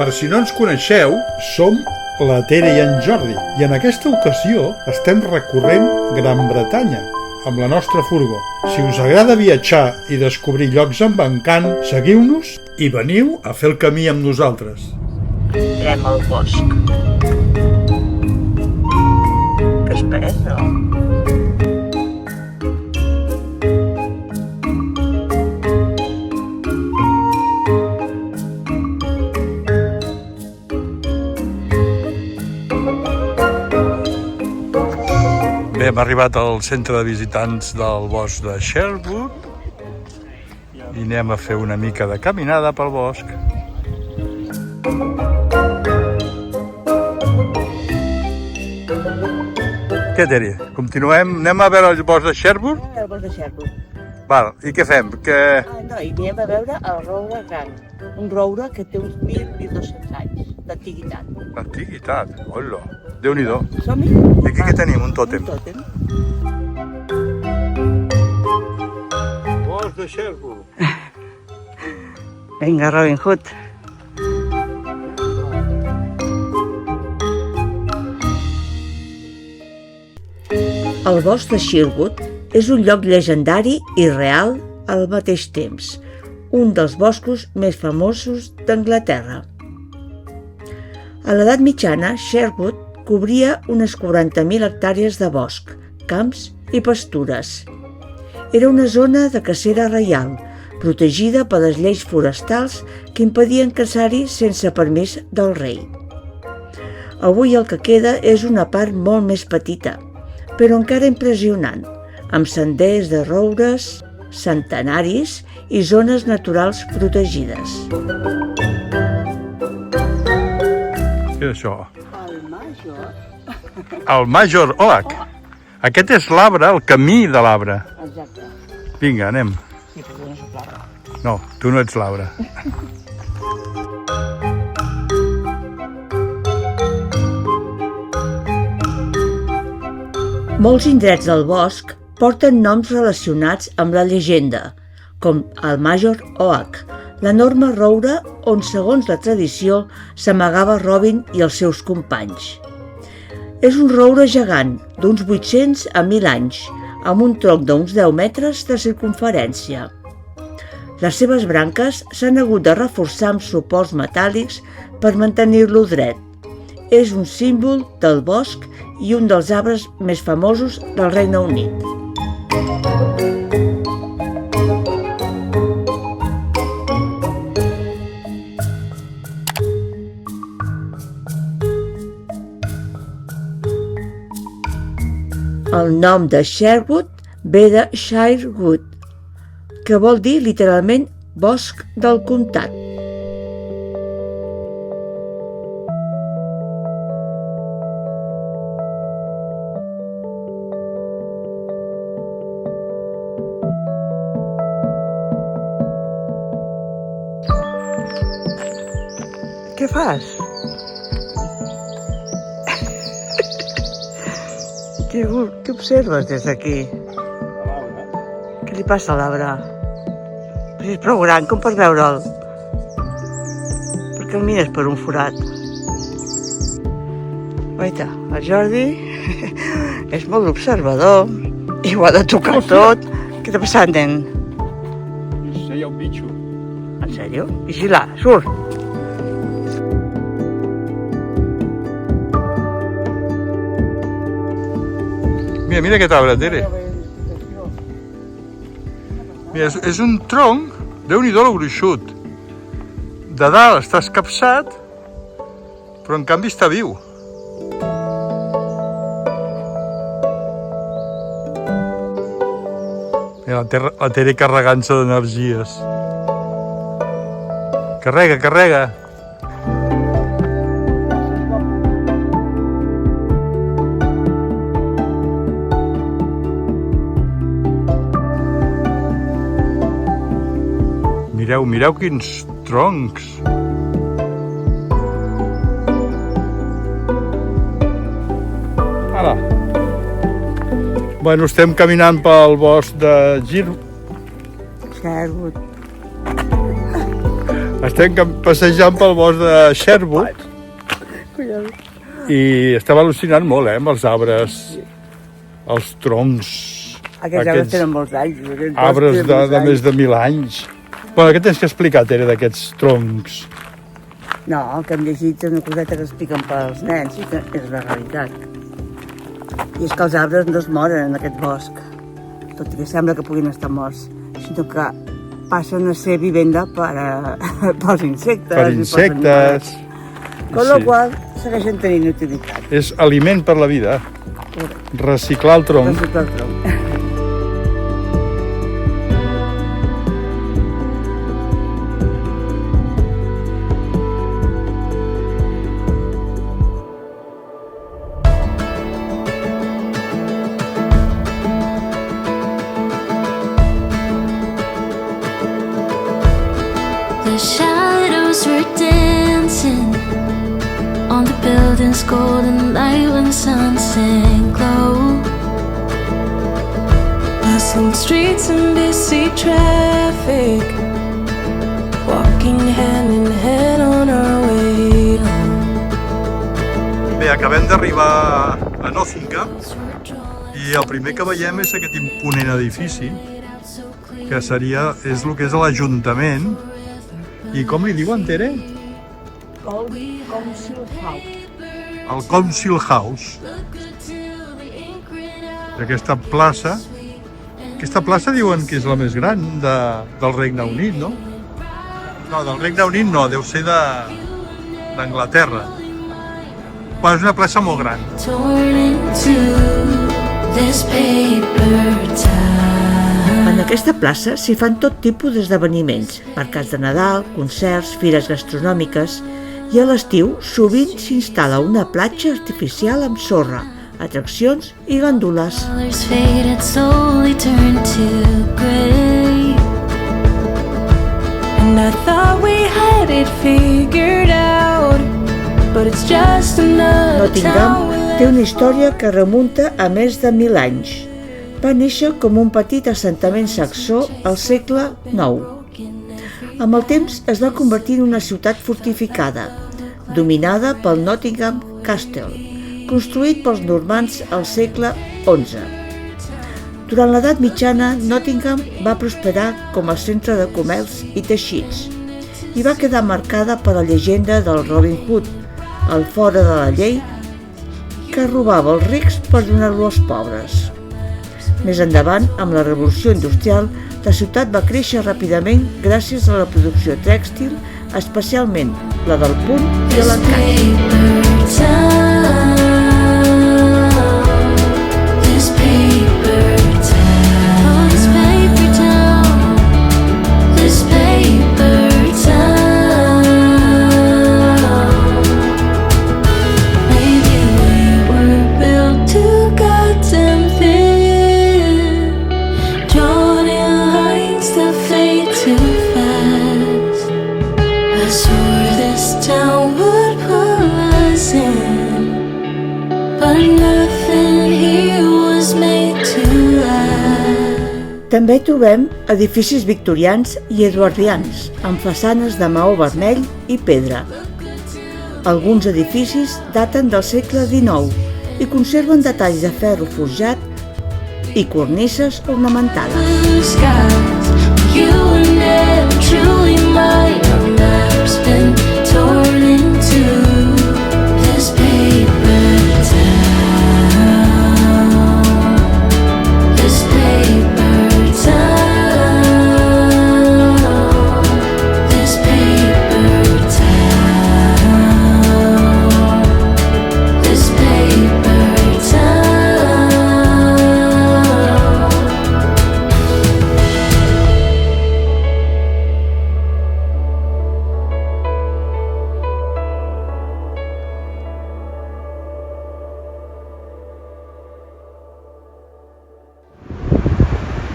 Per si no ens coneixeu, som la Tere i en Jordi i en aquesta ocasió estem recorrent Gran Bretanya amb la nostra furgó. Si us agrada viatjar i descobrir llocs amb encant, seguiu-nos i veniu a fer el camí amb nosaltres. Entrem al bosc. Que espès, no? Bé, hem arribat al centre de visitants del bosc de Sherwood i anem a fer una mica de caminada pel bosc. Què, Teri? Continuem? Anem a veure el bosc de Sherwood? El bosc de Sherwood. Val, i què fem? No, i anem a veure el roure gran. Un roure que té uns 1.200 anys d'antiguitat. Antiguitat, hola, Déu-n'hi-do. Som-hi? I aquí què tenim? Un tòtem. Un tòtem. Bosc de Sherwood. Vinga, Robin Hood. El bosc de Sherwood és un lloc llegendari i real al mateix temps, un dels boscos més famosos d'Anglaterra. A l'edat mitjana, Sherwood cobria unes 40.000 hectàrees de bosc, camps i pastures. Era una zona de cacera reial, protegida per les lleis forestals que impedien caçar-hi sense permís del rei. Avui el que queda és una part molt més petita, però encara impressionant, amb senders de roures, centenaris i zones naturals protegides. Què és això? El Major. El Major Oak. Aquest és l'arbre, el camí de l'arbre. Exacte. Vinga, anem. Sí, perquè no soc l'arbre. No, tu no ets l'arbre. Molts indrets del bosc porten noms relacionats amb la llegenda, com el Major Oak, l'enorme roure on, segons la tradició, s'amagava Robin i els seus companys. És un roure gegant, d'uns 800 a 1.000 anys, amb un tronc d'uns 10 metres de circumferència. Les seves branques s'han hagut de reforçar amb suports metàl·lics per mantenir-lo dret. És un símbol del bosc i un dels arbres més famosos del Regne Unit. El nom de Sherwood ve de Shirewood, que vol dir literalment bosc del comtat. Què fas? Què observes des d'aquí? Què li passa a l'arbre? Però és prou gran com per veure'l. Per què el mires per un forat? Oita, el Jordi és molt observador i ho ha de tocar tot. Què t'ha passat, nen? No sé, hi ha un bitxo. En sèrio? Vigila, surt! Mira, mira aquest arbre, Tere. Mira, és un tronc, Déu-n'hi-do lo gruixut. De dalt està escapçat, però en canvi està viu. Mira, la Tere carregant-se d'energies. Carrega, carrega. Mireu, mireu quins troncs. Ara. Bueno, estem caminant pel bosc de Sherwood. estem passejant pel bosc de Sherwood i estem al·lucinant molt, amb els arbres, els troncs. Aquests arbres tenen molts anys. Arbres de més de 1.000 anys. Bueno, què tens que explicar, Tere, d'aquests troncs? No, el que hem llegit és una coseta que expliquen pels nens i que és la realitat. I és que els arbres no es moren en aquest bosc, tot i que sembla que puguin estar morts, sinó que passen a ser vivenda pels insectes. Per insectes. Con la qual segueixen tenint utilitat. És aliment per la vida. Reciclar el tronc. Reciclar el tronc. The shadows were dancing on the building's golden light when the sun sank low. Passing streets and busy traffic, walking hand in hand on our way home. Bé, acabem d'arribar a Nottingham i el primer que veiem és aquest imponent edifici que és el que és l'Ajuntament. I com li diuen, Tere? Council House. El Council House. Aquesta plaça diuen que és la més gran del Regne Unit, no? No, del Regne Unit no, deu ser d'Anglaterra. Però és una plaça molt gran. En aquesta plaça s'hi fan tot tipus d'esdeveniments, mercats de Nadal, concerts, fires gastronòmiques, i a l'estiu sovint s'instal·la una platja artificial amb sorra, atraccions i gàndoles. Nottingham té una història que remunta a més de 1.000 anys. Va néixer com un petit assentament saxó al segle IX. Amb el temps es va convertir en una ciutat fortificada, dominada pel Nottingham Castle, construït pels normands al segle XI. Durant l'edat mitjana, Nottingham va prosperar com a centre de comerç i teixits i va quedar marcada per la llegenda del Robin Hood, el fora de la llei, que robava els rics per donar-lo als pobres. Més endavant, amb la revolució industrial, la ciutat va créixer ràpidament gràcies a la producció tèxtil, especialment la del punt i l'encant. També trobem edificis victorians i eduardians, amb façanes de maó vermell i pedra. Alguns edificis daten del segle XIX i conserven detalls de ferro forjat i cornises ornamentades.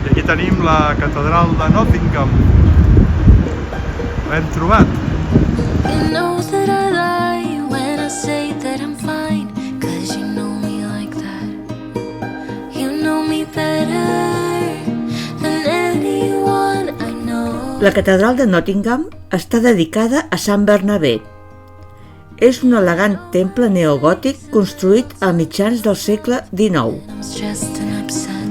Aquí tenim la catedral de Nottingham. L'hem trobat. You know that I lie when I say that I'm fine, 'cause you know me like that. You know me better than anyone I know. La catedral de Nottingham està dedicada a Sant Bernabé. És un elegant temple neogòtic construït a mitjans del segle XIX. I'm stressed and upset.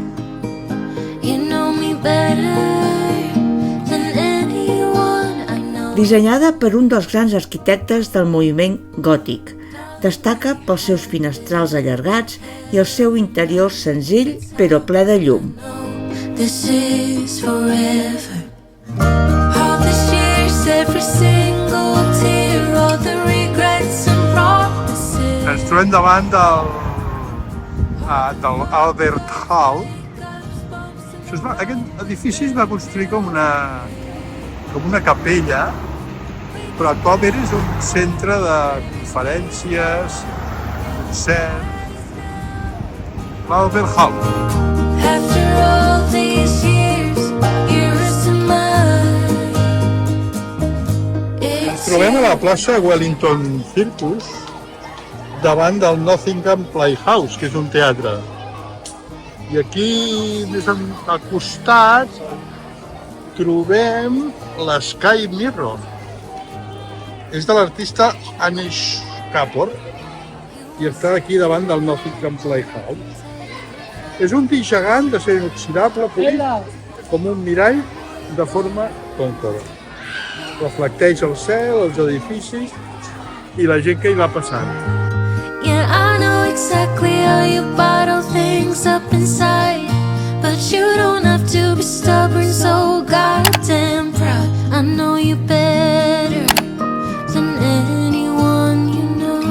You know me better than anyone I know. Dissenyada per un dels grans arquitectes del moviment gòtic, destaca pels seus finestrals allargats i el seu interior senzill però ple de llum. This is forever. All the years, every single tear, all the regrets and promises. Ens trobem davant del Albert Hall. Aquest edifici es va construir com una capella, però actualment és un centre de conferències, concerts. L'Albert Hall. After all these years, yours and mine. Ens trobem a la plaça Wellington Circus, davant del Nottingham Playhouse, que és un teatre. I aquí, més al costat, trobem l'Sky Mirror. És de l'artista Anish Kapoor i està aquí davant del Nottingham Playhouse. És un disc gegant d'acer inoxidable polit com un mirall de forma còncava. Reflecteix el cel, els edificis i la gent que hi va passant. Yeah, I know exactly how you bottle things up inside, but you don't have to be stubborn, so goddamn proud. I know you better than anyone you know.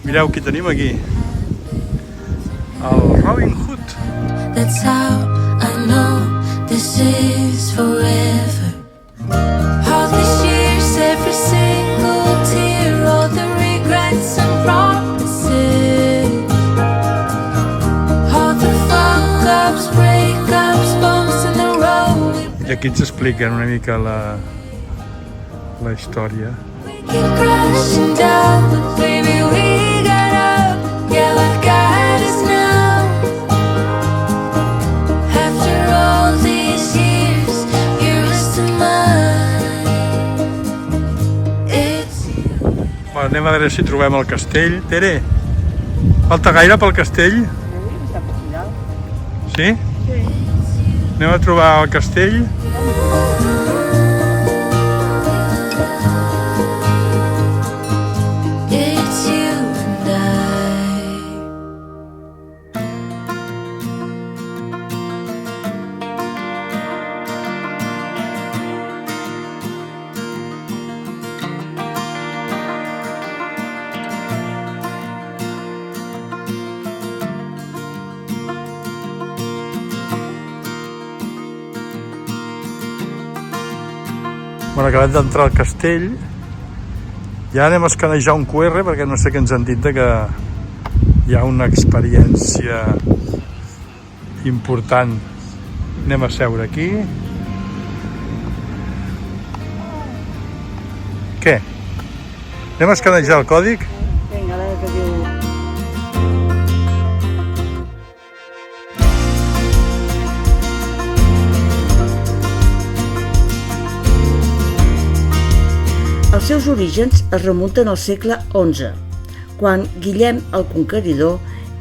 Mireu qui tenim aquí. El Robin Hood. That's how I know this is forever. All these years, every single tear, all the regrets and promises, all the fuck-ups, break-ups, bumps in the road. I aquí ens expliquen una mica la història. We keep crashing down, but baby we got up. Yeah, what got us now? After all these years, yours to mine. It's Bueno, anem a veure si trobem el castell. Tere, falta gaire pel castell? Sí? Sí. Anem a trobar el castell. It's you and I. Bueno, acabem d'entrar al castell. Ja anem a escanejar un QR perquè no sé què ens han dit de que hi ha una experiència important. Anem a seure aquí. Què? Anem a escanejar el còdig? Vinga, a veure què diu. Els seus orígens es remunten al segle XI, quan Guillem el Conqueridor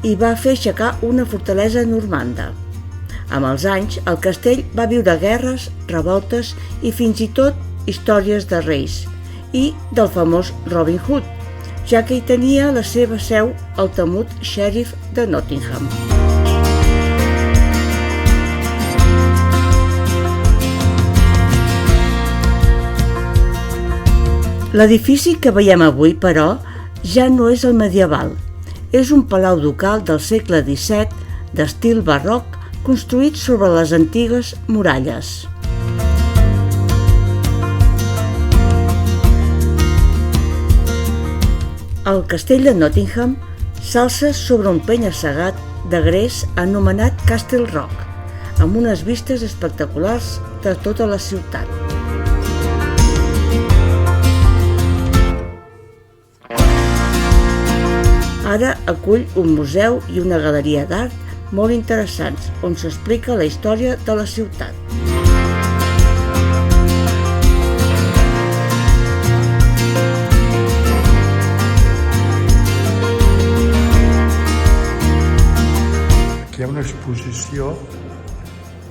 hi va fer aixecar una fortalesa normanda. Amb els anys, el castell va viure guerres, revoltes i fins i tot històries de reis i del famós Robin Hood, ja que hi tenia la seva seu el temut xèrif de Nottingham. L'edifici que veiem avui, però, ja no és el medieval. És un palau ducal del segle XVII d'estil barroc construït sobre les antigues muralles. El castell de Nottingham s'alça sobre un penya-segat de gres anomenat Castle Rock, amb unes vistes espectaculars de tota la ciutat. Ara acull un museu i una galeria d'art molt interessants, on s'explica la història de la ciutat. Aquí hi ha una exposició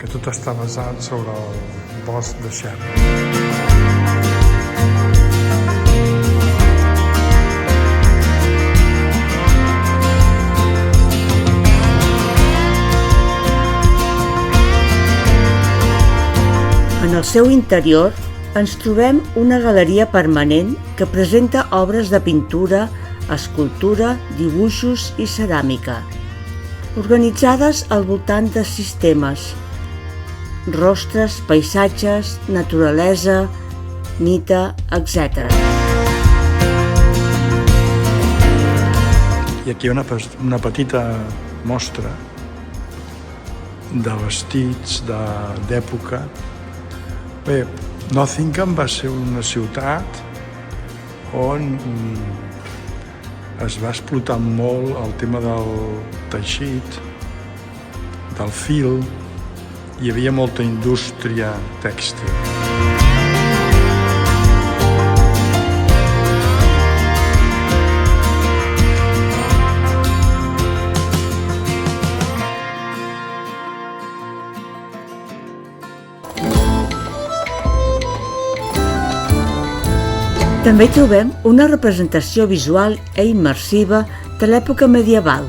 que tot està basat sobre el bosc de Sherwood. En el seu interior ens trobem una galeria permanent que presenta obres de pintura, escultura, dibuixos i ceràmica, organitzades al voltant de 6 temes: rostres, paisatges, naturalesa, mite, etc. I aquí hi ha una petita mostra de vestits d'època. Bé, Nottingham va ser una ciutat on es va explotar molt el tema del teixit, del fil. Hi havia molta indústria tèxtil. També trobem una representació visual i immersiva de l'època medieval,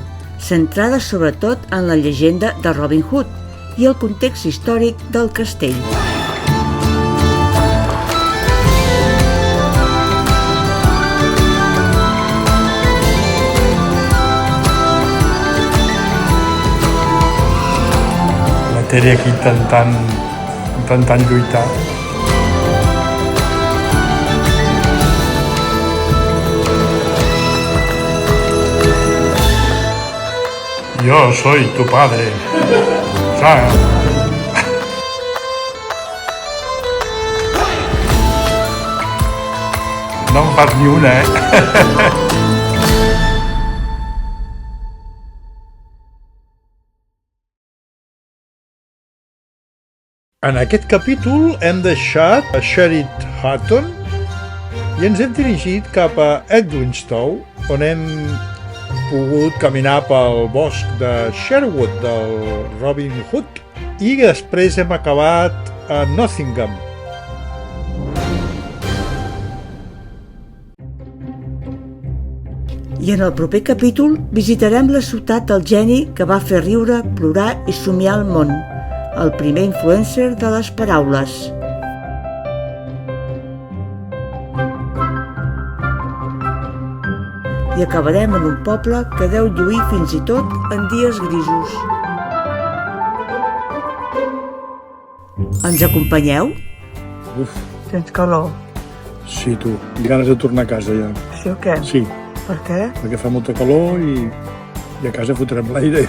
centrada sobretot en la llegenda de Robin Hood i el context històric del castell. La Tere aquí intentant lluitar. Yo soy tu padre. No em fas ni una, En aquest capítol hem deixat a Sheriff Hutton i ens hem dirigit cap a Edwinstowe, on hem pogut caminar pel bosc de Sherwood del Robin Hood i després hem acabat a Nottingham. I en el proper capítol visitarem la ciutat del geni que va fer riure, plorar i somiar el món, el primer influencer de les paraules. I acabarem en un poble que deu lluir fins i tot en dies grisos. Ens acompanyeu? Uf, Tens calor? sí, tu. I ganes de tornar a casa ja. Sí o què? Sí, Per què? perquè fa molta calor i a casa fotrem l'aire.